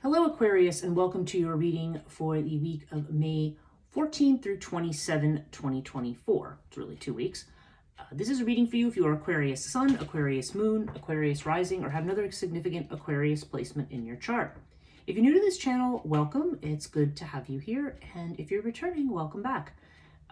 Hello Aquarius, and welcome to your reading for the week of May 14 through 27, 2024. It's really 2 weeks. This is a reading for you if you are Aquarius Sun, Aquarius Moon, Aquarius Rising, or have another significant Aquarius placement in your chart. If you're new to this channel, welcome. It's good to have you here. And if you're returning, welcome back.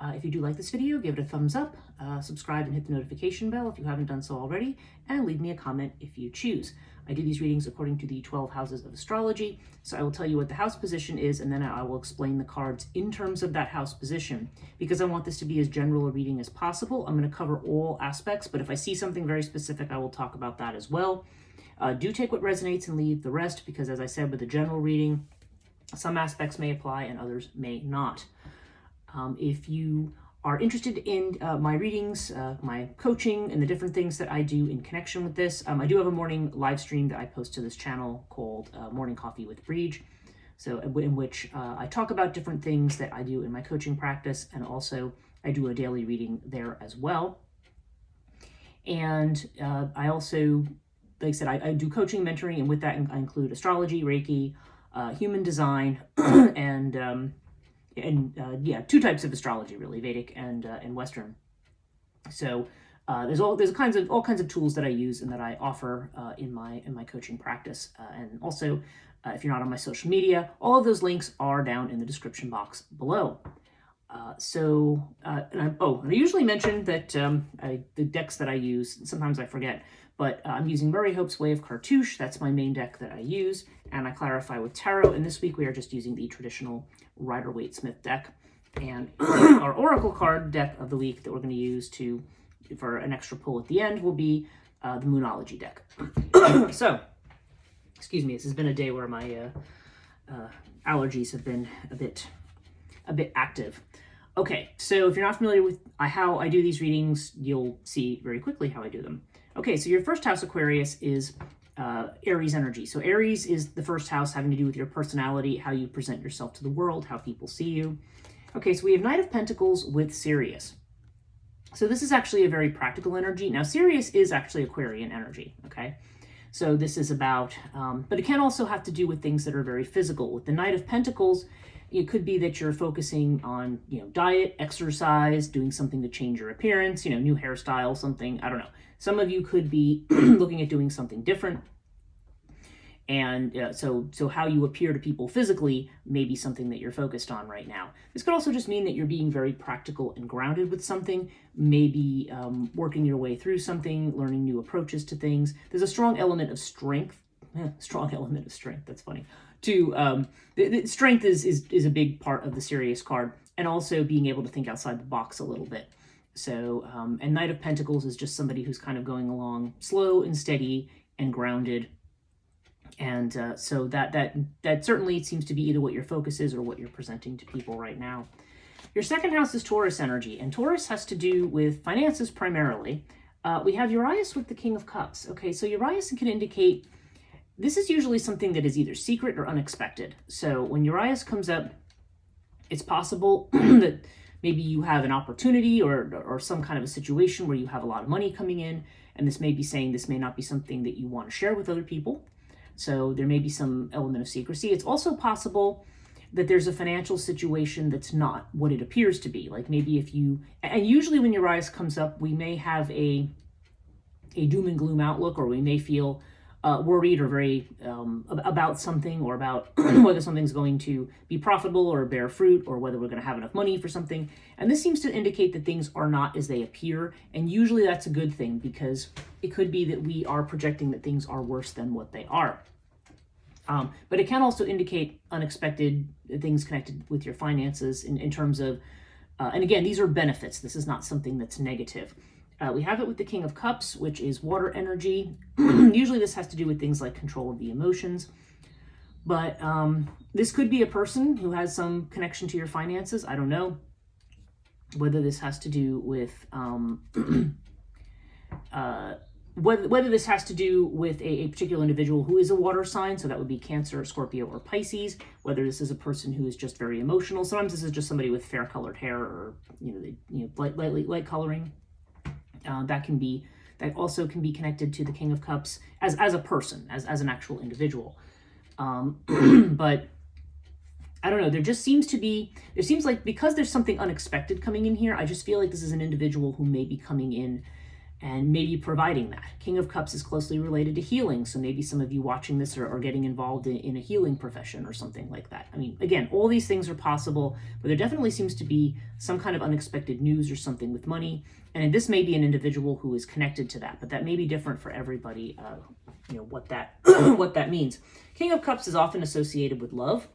If you do like this video, give it a thumbs up, subscribe and hit the notification bell if you haven't done so already, and leave me a comment if you choose. I do these readings according to the 12 houses of astrology, so I will tell you what the house position is, and then I will explain the cards in terms of that house position. Because I want this to be as general a reading as possible, I'm going to cover all aspects, but if I see something very specific, I will talk about that as well. Do take what resonates and leave the rest, because as I said with the general reading, some aspects may apply and others may not. If you are interested in my readings, my coaching, and the different things that I do in connection with this, I do have a morning live stream that I post to this channel called Morning Coffee with Breege, so in which I talk about different things that I do in my coaching practice, and also I do a daily reading there as well. And I also, like I said, I do coaching, mentoring, and with that I include astrology, Reiki, human design, and two types of astrology really, Vedic and Western. So there's all kinds of tools that I use and that I offer in my coaching practice. And also, if you're not on my social media, all of those links are down in the description box below. And I usually mention that the decks that I use, sometimes I forget, but I'm using Murray Hope's Way of Cartouche. That's my main deck that I use, and I clarify with tarot. And this week we are just using the traditional Rider-Waite-Smith deck. And our Oracle card deck of the week that we're going to use for an extra pull at the end will be the Moonology deck. So, excuse me, this has been a day where my allergies have been a bit active. Okay, so if you're not familiar with how I do these readings, you'll see very quickly how I do them. Okay, so your first house, Aquarius, is Aries energy. So Aries is the first house, having to do with your personality, how you present yourself to the world, how people see you. Okay, so we have Knight of Pentacles with Sirius. So this is actually a very practical energy. Now, Sirius is actually Aquarian energy, okay? So this is about, but it can also have to do with things that are very physical. With the Knight of Pentacles, it could be that you're focusing on, diet, exercise, doing something to change your appearance, new hairstyle, something, I don't know. Some of you could be looking at doing something different. And so how you appear to people physically may be something that you're focused on right now. This could also just mean that you're being very practical and grounded with something, maybe working your way through something, learning new approaches to things. There's a strong element of strength. Strong element of strength, that's funny. Strength is a big part of the Sirius card, and also being able to think outside the box a little bit. So, and Knight of Pentacles is just somebody who's kind of going along slow and steady and grounded. And so that certainly seems to be either what your focus is or what you're presenting to people right now. Your second house is Taurus energy, and Taurus has to do with finances primarily. We have Urias with the King of Cups. Okay, so Urias can indicate this is usually something that is either secret or unexpected. So when Urias comes up, it's possible that maybe you have an opportunity or some kind of a situation where you have a lot of money coming in, and this may be saying this may not be something that you want to share with other people. So there may be some element of secrecy. It's also possible that there's a financial situation that's not what it appears to be. Like maybe and usually when Urias comes up, we may have a doom and gloom outlook, or we may feel worried or very about something, or about whether something's going to be profitable or bear fruit, or whether we're going to have enough money for something. And this seems to indicate that things are not as they appear. And usually that's a good thing, because it could be that we are projecting that things are worse than what they are. But it can also indicate unexpected things connected with your finances in terms of, and again, these are benefits. This is not something that's negative. We have it with the King of Cups, which is water energy. Usually this has to do with things like control of the emotions. But this could be a person who has some connection to your finances. I don't know whether this has to do with whether this has to do with a particular individual who is a water sign. So that would be Cancer, Scorpio, or Pisces. Whether this is a person who is just very emotional. Sometimes this is just somebody with fair colored hair, or light coloring. That also can be connected to the King of Cups as a person, as an actual individual. But I don't know, there seems like, because there's something unexpected coming in here, I just feel like this is an individual who may be coming in and maybe providing that. King of Cups is closely related to healing, so maybe some of you watching this are getting involved in a healing profession or something like that. I mean, again, all these things are possible, but there definitely seems to be some kind of unexpected news or something with money, and this may be an individual who is connected to that, but that may be different for everybody, what that what that means. King of Cups is often associated with love,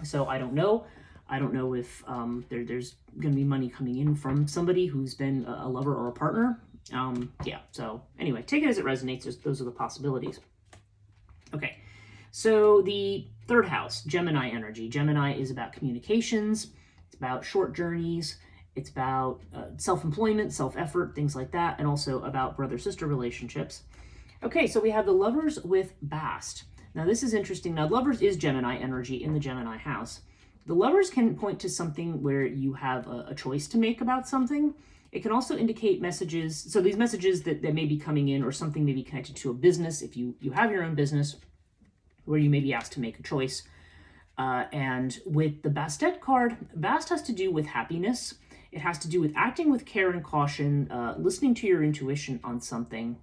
so I don't know. I don't know if there's going to be money coming in from somebody who's been a lover or a partner. Yeah, so anyway, take it as it resonates. Those are the possibilities. Okay, so the third house, Gemini energy. Gemini is about communications. It's about short journeys. It's about self-employment, self-effort, things like that, and also about brother-sister relationships. Okay, so we have the Lovers with Bast. Now, this is interesting. Now, Lovers is Gemini energy in the Gemini house. The Lovers can point to something where you have a choice to make about something. It can also indicate messages. So these messages that may be coming in, or something may be connected to a business. If you have your own business, where you may be asked to make a choice. And with the Bastet card, Bast has to do with happiness. It has to do with acting with care and caution, listening to your intuition on something.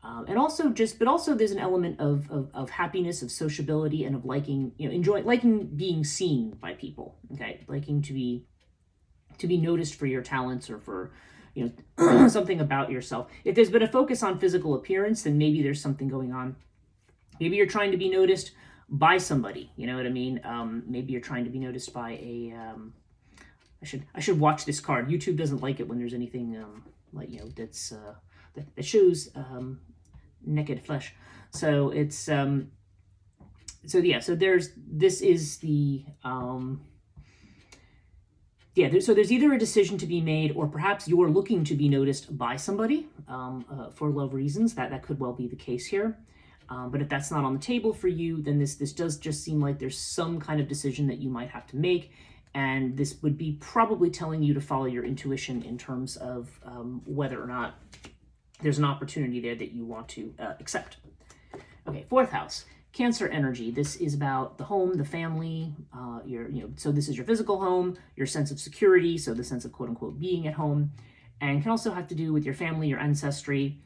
And also but also there's an element of happiness, of sociability, and of liking, liking being seen by people, okay? Liking to be noticed for your talents, or for, something about yourself. If there's been a focus on physical appearance, then maybe there's something going on. Maybe you're trying to be noticed by somebody, you know what I mean? Maybe you're trying to be noticed by I should watch this card. YouTube doesn't like it when there's anything, that shows naked flesh. So it's so there's either a decision to be made, or perhaps you're looking to be noticed by somebody for love reasons. That could well be the case here. But if that's not on the table for you, then this does just seem like there's some kind of decision that you might have to make. And this would be probably telling you to follow your intuition in terms of whether or not there's an opportunity there that you want to accept. Okay, fourth house, Cancer energy. This is about the home, the family, so this is your physical home, your sense of security, so the sense of quote unquote being at home, and can also have to do with your family, your ancestry,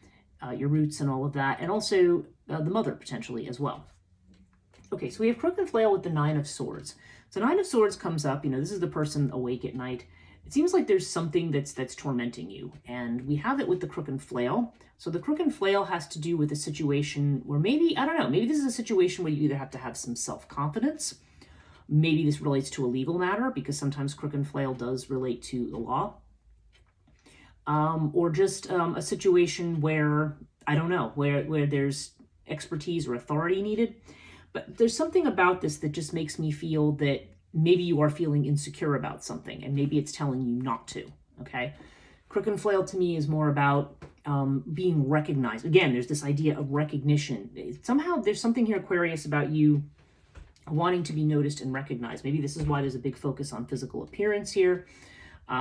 your roots and all of that, and also the mother potentially as well. Okay, so we have Crook and Flail with the Nine of Swords. So Nine of Swords comes up, this is the person awake at night. It seems like there's something that's tormenting you, and we have it with the Crook and Flail. So the Crook and Flail has to do with a situation where maybe this is a situation where you either have to have some self-confidence, maybe this relates to a legal matter, because sometimes Crook and Flail does relate to the law, or just a situation where, where there's expertise or authority needed. But there's something about this that just makes me feel that maybe you are feeling insecure about something, and maybe it's telling you not to, okay? Crook and Flail to me is more about being recognized. Again, there's this idea of recognition. Somehow there's something here, Aquarius, about you wanting to be noticed and recognized. Maybe this is why there's a big focus on physical appearance here. So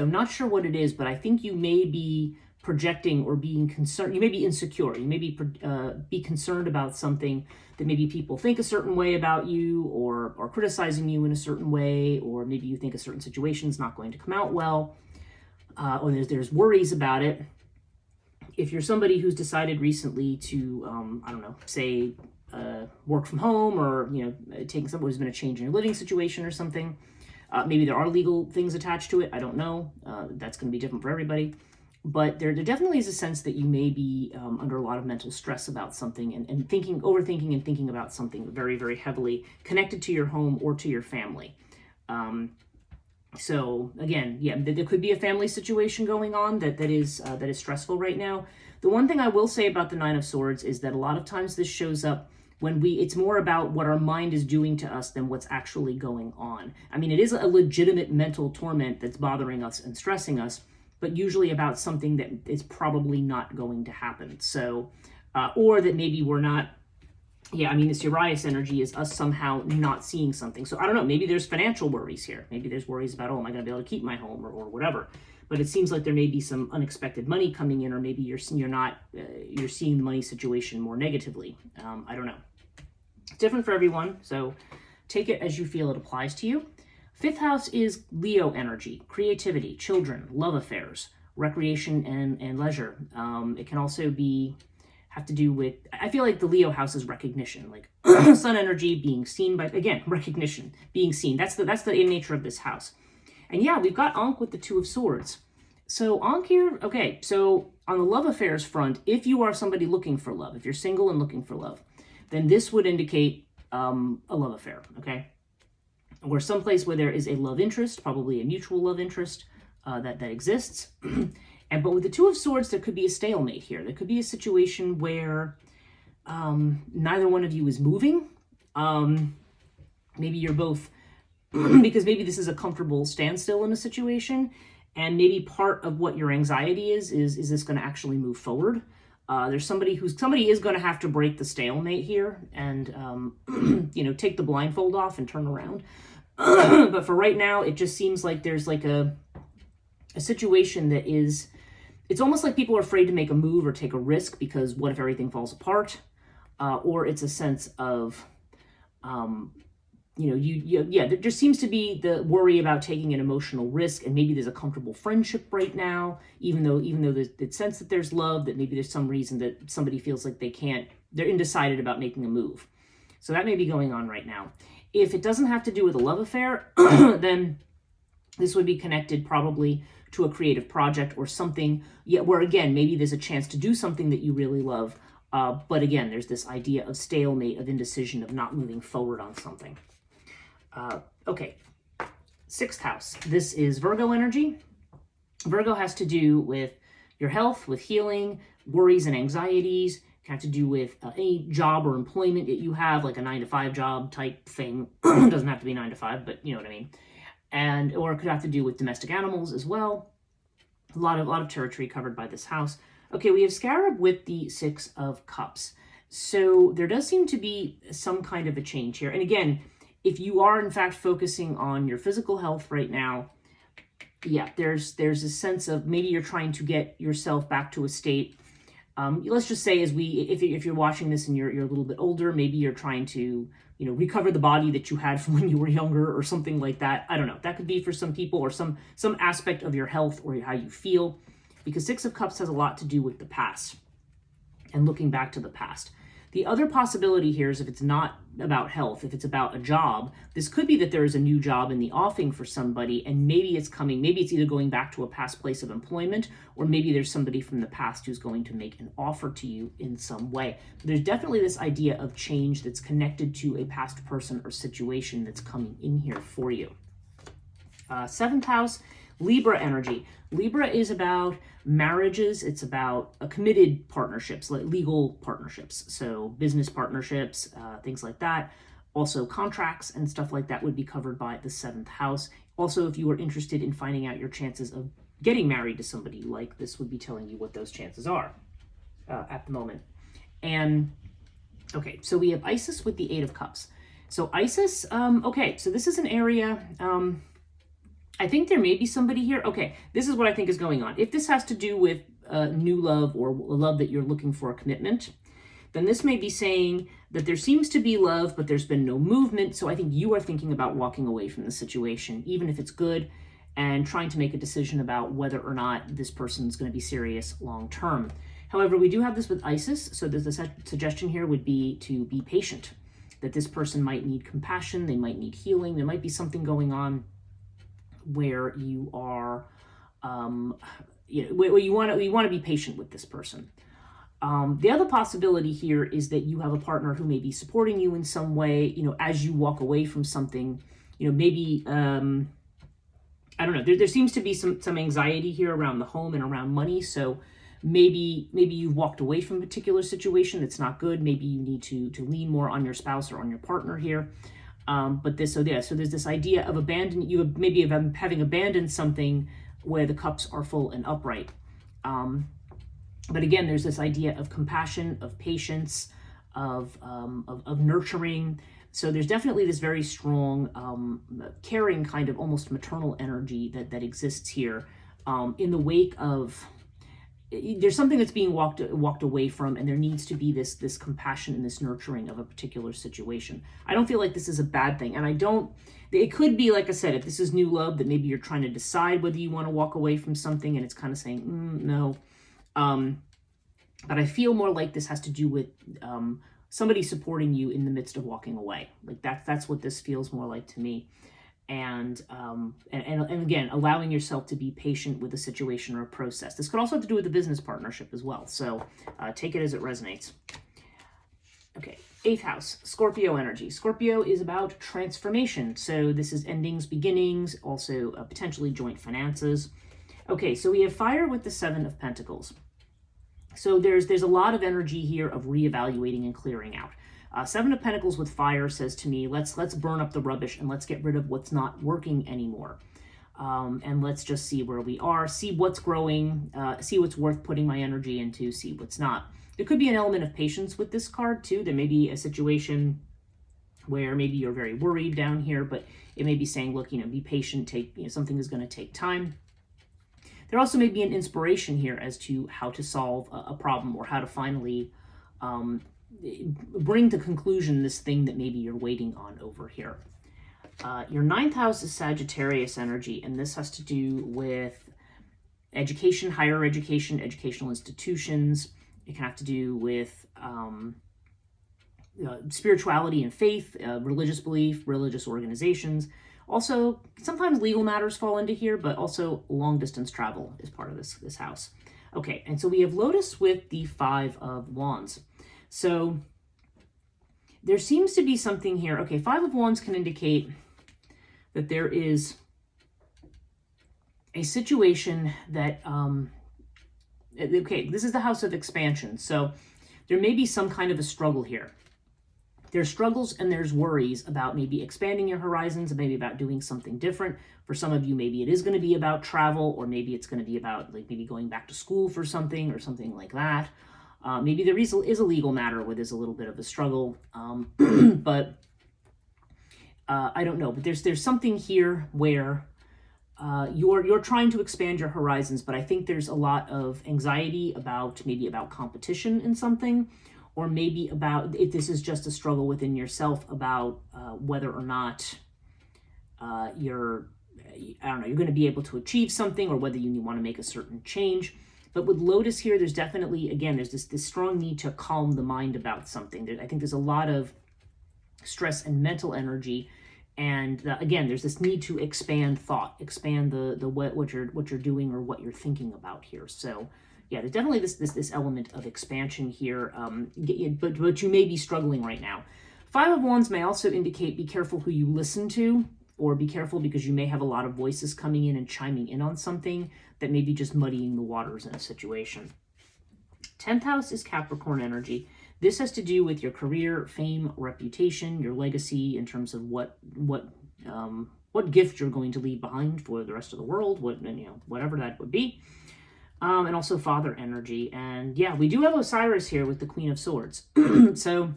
I'm not sure what it is, but I think you may be projecting or being concerned. You may be insecure. You may be concerned about something that maybe people think a certain way about you, or criticizing you in a certain way, or maybe you think a certain situation is not going to come out well, or there's worries about it. If you're somebody who's decided recently to, say work from home, or taking someone who's been a change in your living situation or something, maybe there are legal things attached to it. I don't know. That's going to be different for everybody. But there definitely is a sense that you may be under a lot of mental stress about something, and overthinking and thinking about something very, very heavily connected to your home or to your family. So again, there could be a family situation going on that is stressful right now. The one thing I will say about the Nine of Swords is that a lot of times this shows up when it's more about what our mind is doing to us than what's actually going on. I mean, it is a legitimate mental torment that's bothering us and stressing us, but usually about something that is probably not going to happen. So, or that maybe we're not, this Urias energy is us somehow not seeing something. So I don't know, maybe there's financial worries here. Maybe there's worries about, am I going to be able to keep my home or whatever. but it seems like there may be some unexpected money coming in, or maybe you're seeing the money situation more negatively. I don't know. It's different for everyone, so take it as you feel it applies to you. Fifth house is Leo energy, creativity, children, love affairs, recreation and leisure. It can also have to do with, I feel like the Leo house is recognition, like sun energy, being seen by, again, recognition, being seen. That's the nature of this house. And yeah, we've got Ankh with the Two of Swords. So Ankh here, okay, so on the love affairs front, if you are somebody looking for love, if you're single and looking for love, then this would indicate a love affair, okay? Or someplace where there is a love interest, probably a mutual love interest that exists. But with the Two of Swords, there could be a stalemate here. There could be a situation where neither one of you is moving. Maybe you're both, because maybe this is a comfortable standstill in a situation, and maybe part of what your anxiety is this going to actually move forward? There's somebody is going to have to break the stalemate here and take the blindfold off and turn around. But for right now, it just seems like there's like a situation that is, it's almost like people are afraid to make a move or take a risk because what if everything falls apart? Or it's a sense of, there just seems to be the worry about taking an emotional risk, and maybe there's a comfortable friendship right now, even though there's the sense that there's love, that maybe there's some reason that somebody feels like they're undecided about making a move. So that may be going on right now. If it doesn't have to do with a love affair, then this would be connected probably to a creative project or something, where again, maybe there's a chance to do something that you really love. But again, there's this idea of stalemate, of indecision, of not moving forward on something. Okay, sixth house. This is Virgo energy. Virgo has to do with your health, with healing, worries and anxieties. It can have to do with any job or employment that you have, like a 9-to-5 job type thing. Doesn't have to be 9 to 5, but you know what I mean. Or it could have to do with domestic animals as well. A lot of territory covered by this house. Okay, we have Scarab with the Six of Cups. So there does seem to be some kind of a change here. And again, if you are in fact focusing on your physical health right now, yeah, there's a sense of maybe you're trying to get yourself back to a state. Let's just say if you're watching this and you're a little bit older, maybe you're trying to recover the body that you had from when you were younger or something like that. I don't know. That could be for some people, or some aspect of your health or how you feel, because Six of Cups has a lot to do with the past and looking back to the past. The other possibility here is if it's not about health, if it's about a job, this could be that there is a new job in the offing for somebody, and maybe it's either going back to a past place of employment, or maybe there's somebody from the past who's going to make an offer to you in some way. But there's definitely this idea of change that's connected to a past person or situation that's coming in here for you. Seventh house, Libra energy. Libra is about marriages. It's about committed partnerships, like legal partnerships. So business partnerships, things like that. Also contracts and stuff like that would be covered by the seventh house. Also, if you are interested in finding out your chances of getting married to somebody you like, this would be telling you what those chances are at the moment. And okay, so we have Isis with the Eight of Cups. So Isis, okay, so this is an area, I think there may be somebody here. Okay, this is what I think is going on. If this has to do with new love, or love that you're looking for a commitment, then this may be saying that there seems to be love, but there's been no movement. So I think you are thinking about walking away from the situation, even if it's good, and trying to make a decision about whether or not this person's going to be serious long term. However, we do have this with Isis. So the suggestion here would be to be patient, that this person might need compassion. They might need healing. There might be something going on where you are, where you want to be patient with this person. The other possibility here is that you have a partner who may be supporting you in some way, as you walk away from something, maybe, I don't know, there seems to be some anxiety here around the home and around money. So maybe you've walked away from a particular situation that's not good. Maybe you need to lean more on your spouse or on your partner here. So there's this idea of having abandoned something where the cups are full and upright. But again, there's this idea of compassion, of patience, of nurturing. So there's definitely this very strong, caring kind of almost maternal energy that exists here. in the wake of, there's something that's being walked away from, and there needs to be this compassion and this nurturing of a particular situation. I don't feel like this is a bad thing, and I don't. It could be, like I said, if this is new love, that maybe you're trying to decide whether you want to walk away from something, and it's kind of saying no. But I feel more like this has to do with somebody supporting you in the midst of walking away. Like that's what this feels more like to me. And again, allowing yourself to be patient with a situation or a process. This could also have to do with the business partnership as well. So take it as it resonates. Okay, 8th house, Scorpio energy. Scorpio is about transformation. So this is endings, beginnings, also potentially joint finances. Okay, so we have fire with the 7 of Pentacles. So there's a lot of energy here of reevaluating and clearing out. 7 of Pentacles with fire says to me, let's burn up the rubbish and let's get rid of what's not working anymore. And let's just see where we are, see what's growing, see what's worth putting my energy into, see what's not. There could be an element of patience with this card too. There may be a situation where maybe you're very worried down here, but it may be saying, look, be patient, something is going to take time. There also may be an inspiration here as to how to solve a problem, or how to finally bring to conclusion this thing that maybe you're waiting on over here. Your 9th house is Sagittarius energy, and this has to do with education, higher education, educational institutions. It can have to do with spirituality and faith, religious belief, religious organizations. Also, sometimes legal matters fall into here, but also long distance travel is part of this house. Okay, and so we have Lotus with the 5 of Wands. So there seems to be something here. Okay, 5 of Wands can indicate that there is a situation that, okay, this is the house of expansion. So there may be some kind of a struggle here. There's struggles and there's worries about maybe expanding your horizons, maybe about doing something different. For some of you, maybe it is going to be about travel, or maybe it's going to be about maybe going back to school for something or something like that. Maybe there is a legal matter where there's a little bit of a struggle, but I don't know. But there's something here where you're trying to expand your horizons, but I think there's a lot of anxiety about competition in something. Or maybe about if this is just a struggle within yourself about whether or not you're going to be able to achieve something, or whether you want to make a certain change. But with Lotus here, there's definitely, again, there's this strong need to calm the mind about something. I think there's a lot of stress and mental energy. And again, there's this need to expand thought, expand the what you're doing or what you're thinking about here. So yeah, there's definitely this element of expansion here, but you may be struggling right now. 5 of Wands may also indicate be careful who you listen to, or be careful because you may have a lot of voices coming in and chiming in on something that may be just muddying the waters in a situation. 10th house is Capricorn energy. This has to do with your career, fame, reputation, your legacy in terms of what gift you're going to leave behind for the rest of the world, whatever that would be. And also father energy. And yeah, we do have Osiris here with the Queen of Swords. So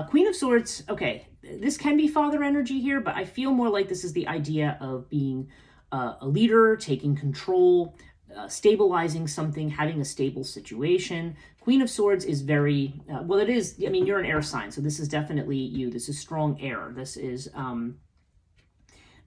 Queen of Swords, okay, this can be father energy here, but I feel more like this is the idea of being a leader, taking control, stabilizing something, having a stable situation. Queen of Swords is very, well, it is, I mean, you're an air sign, so this is definitely you. This is strong air. This is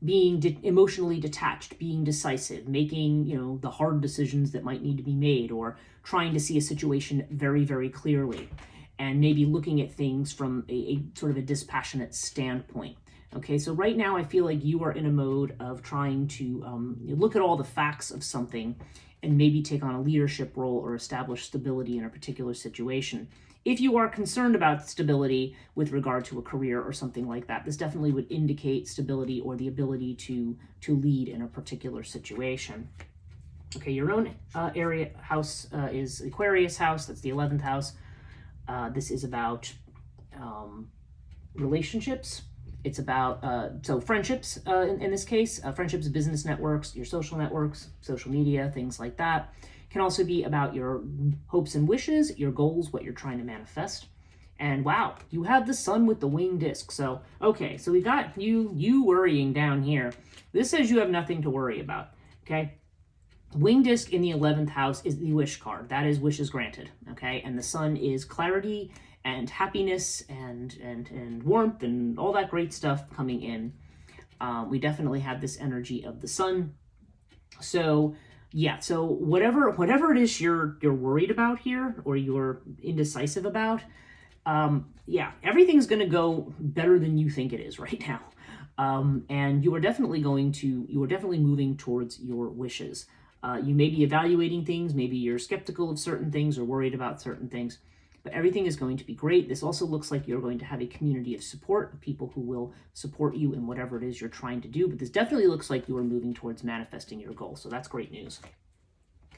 being emotionally detached, being decisive, making, the hard decisions that might need to be made, or trying to see a situation very, very clearly, and maybe looking at things from a sort of a dispassionate standpoint. Okay, so right now I feel like you are in a mode of trying to look at all the facts of something and maybe take on a leadership role or establish stability in a particular situation. If you are concerned about stability with regard to a career or something like that, this definitely would indicate stability or the ability to lead in a particular situation. Okay, your own area house is Aquarius house. That's the 11th house. This is about relationships. It's about, so friendships in this case, friendships, business networks, your social networks, social media, things like that. Can also be about your hopes and wishes, your goals, what you're trying to manifest. And wow, you have the sun with the winged disc. So, okay, so we got you worrying down here. This says you have nothing to worry about. Okay. Wing disc in the 11th house is the wish card. That is wishes granted. Okay. And the sun is clarity and happiness and warmth and all that great stuff coming in. We definitely have this energy of the sun. So yeah, so whatever it is you're worried about here or you're indecisive about, yeah, everything's going to go better than you think it is right now. And you are definitely moving towards your wishes. You may be evaluating things, maybe you're skeptical of certain things or worried about certain things, but everything is going to be great. This also looks like you're going to have a community of support, people who will support you in whatever it is you're trying to do, but this definitely looks like you are moving towards manifesting your goal, so that's great news.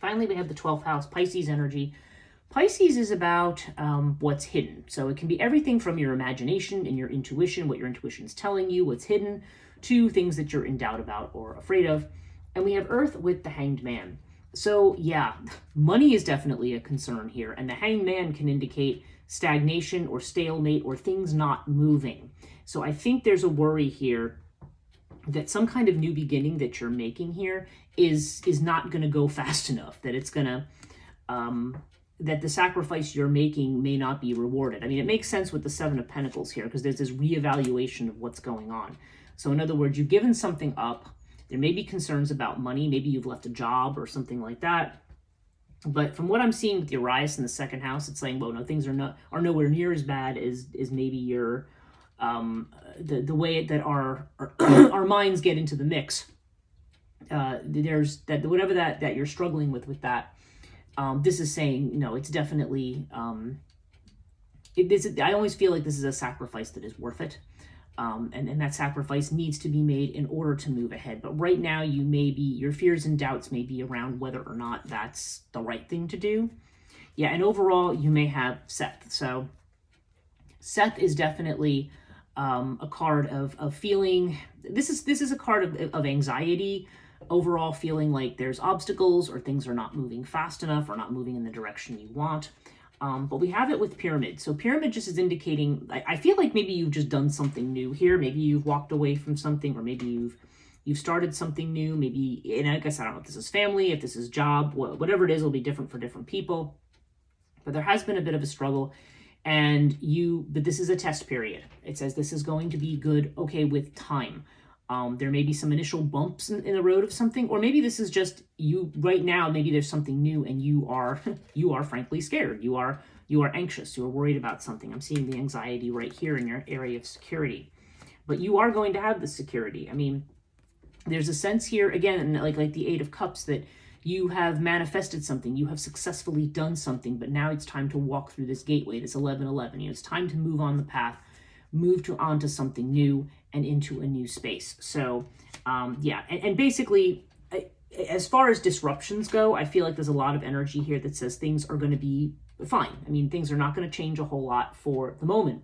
Finally, we have the 12th house, Pisces energy. Pisces is about what's hidden. So it can be everything from your imagination and your intuition, what your intuition is telling you, what's hidden, to things that you're in doubt about or afraid of. And we have Earth with the Hanged Man. So yeah, money is definitely a concern here. And the Hanged Man can indicate stagnation or stalemate or things not moving. So I think there's a worry here that some kind of new beginning that you're making here is not going to go fast enough, that it's going to... that the sacrifice you're making may not be rewarded. I mean, it makes sense with the Seven of Pentacles here because there's this reevaluation of what's going on. So in other words, you've given something up. There may be concerns about money. Maybe you've left a job or something like that. But from what I'm seeing with the Urias in the second house, it's saying, well, no, things are nowhere near as bad as maybe your the way that our our minds get into the mix. There's that whatever that you're struggling with that. This is saying, no, it's definitely, I always feel like this is a sacrifice that is worth it. And that sacrifice needs to be made in order to move ahead. But right now, your fears and doubts may be around whether or not that's the right thing to do. Yeah, and overall, you may have Seth. So Seth is definitely a card of feeling, this is a card of anxiety, overall feeling like there's obstacles or things are not moving fast enough or not moving in the direction you want. But we have it with Pyramid. So Pyramid just is indicating, I feel like maybe you've just done something new here. Maybe you've walked away from something, or maybe you've started something new. Maybe, and I guess I don't know if this is family, if this is job, whatever it is, it'll be different for different people. But there has been a bit of a struggle, but this is a test period. It says this is going to be good, okay, with time. There may be some initial bumps in the road of something, or maybe this is just you right now. Maybe there's something new, and you are frankly scared. You are anxious. You are worried about something. I'm seeing the anxiety right here in your area of security, but you are going to have the security. I mean, there's a sense here again, like the Eight of Cups, that you have manifested something. You have successfully done something, but now it's time to walk through this gateway. This 1111. It's time to move on the path, onto something new and into a new space. So yeah, and basically, as far as disruptions go, I feel like there's a lot of energy here that says things are going to be fine. I mean, things are not going to change a whole lot for the moment.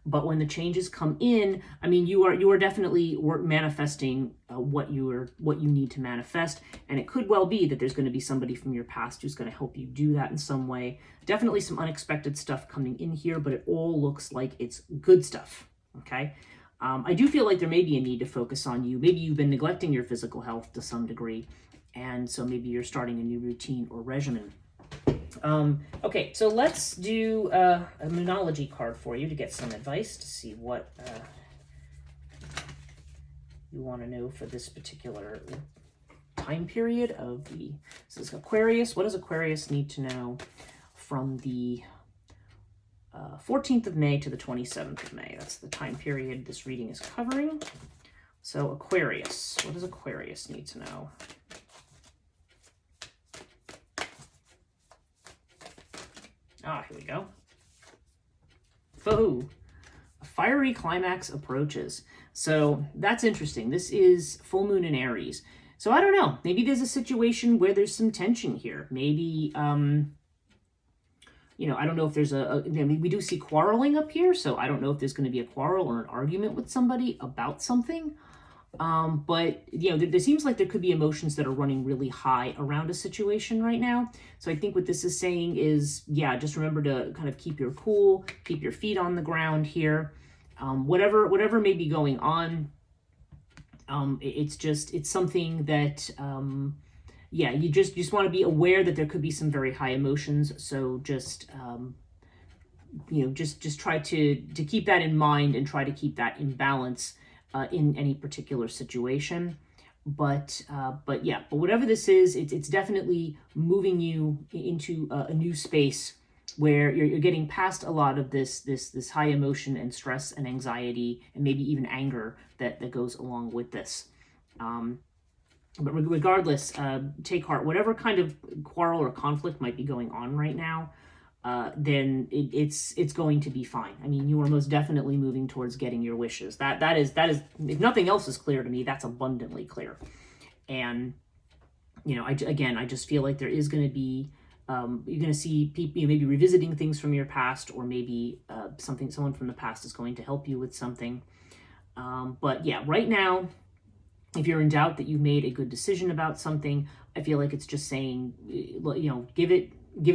But when the changes come in, I mean, you are definitely manifesting what you need to manifest, and it could well be that there's going to be somebody from your past who's going to help you do that in some way. Definitely some unexpected stuff coming in here, but it all looks like it's good stuff. Okay, I do feel like there may be a need to focus on you. Maybe you've been neglecting your physical health to some degree, and so maybe you're starting a new routine or regimen. Okay, so let's do a Moonology card for you to get some advice to see what you want to know for this particular time period of this is Aquarius. What does Aquarius need to know from the 14th of May to the 27th of May? That's the time period this reading is covering. So Aquarius, what does Aquarius need to know? Ah, here we go. Foo! A fiery climax approaches. So that's interesting. This is full moon in Aries. So I don't know. Maybe there's a situation where there's some tension here. Maybe, I don't know if there's we do see quarreling up here. So I don't know if there's going to be a quarrel or an argument with somebody about something. But there seems like there could be emotions that are running really high around a situation right now. So I think what this is saying is, yeah, just remember to kind of keep your cool, keep your feet on the ground here. Whatever may be going on, It's something that, yeah, you just want to be aware that there could be some very high emotions. So just, just try to keep that in mind and try to keep that in balance in any particular situation. But whatever this is, it's definitely moving you into a new space where you're getting past a lot of this high emotion and stress and anxiety and maybe even anger that goes along with this. But regardless, take heart. Whatever kind of quarrel or conflict might be going on right now, then it's going to be fine. I mean, you are most definitely moving towards getting your wishes. That is, if nothing else is clear to me, that's abundantly clear. And I just feel like there is going to be, you're going to see people maybe revisiting things from your past, or maybe someone from the past is going to help you with something. But yeah, right now, if you're in doubt that you've made a good decision about something, I feel like it's just saying, give it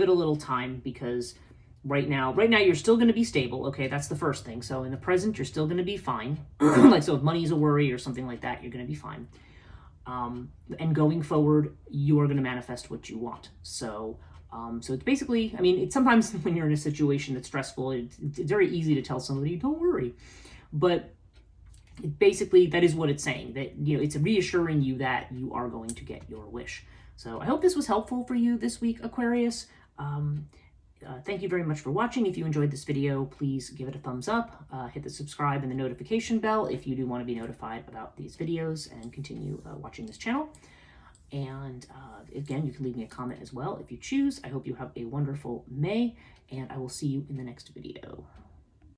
a little time, because right now you're still going to be stable. Okay, that's the first thing. So in the present, you're still going to be fine. Like, so if money's a worry or something like that, you're going to be fine. And going forward, you are going to manifest what you want. So it's basically, I mean, it's sometimes when you're in a situation that's stressful, it's very easy to tell somebody, don't worry. But basically, that is what it's saying, that, it's reassuring you that you are going to get your wish. So I hope this was helpful for you this week, Aquarius. Thank you very much for watching. If you enjoyed this video, please give it a thumbs up, hit the subscribe and the notification bell if you do want to be notified about these videos and continue watching this channel. And again, you can leave me a comment as well if you choose. I hope you have a wonderful May, and I will see you in the next video.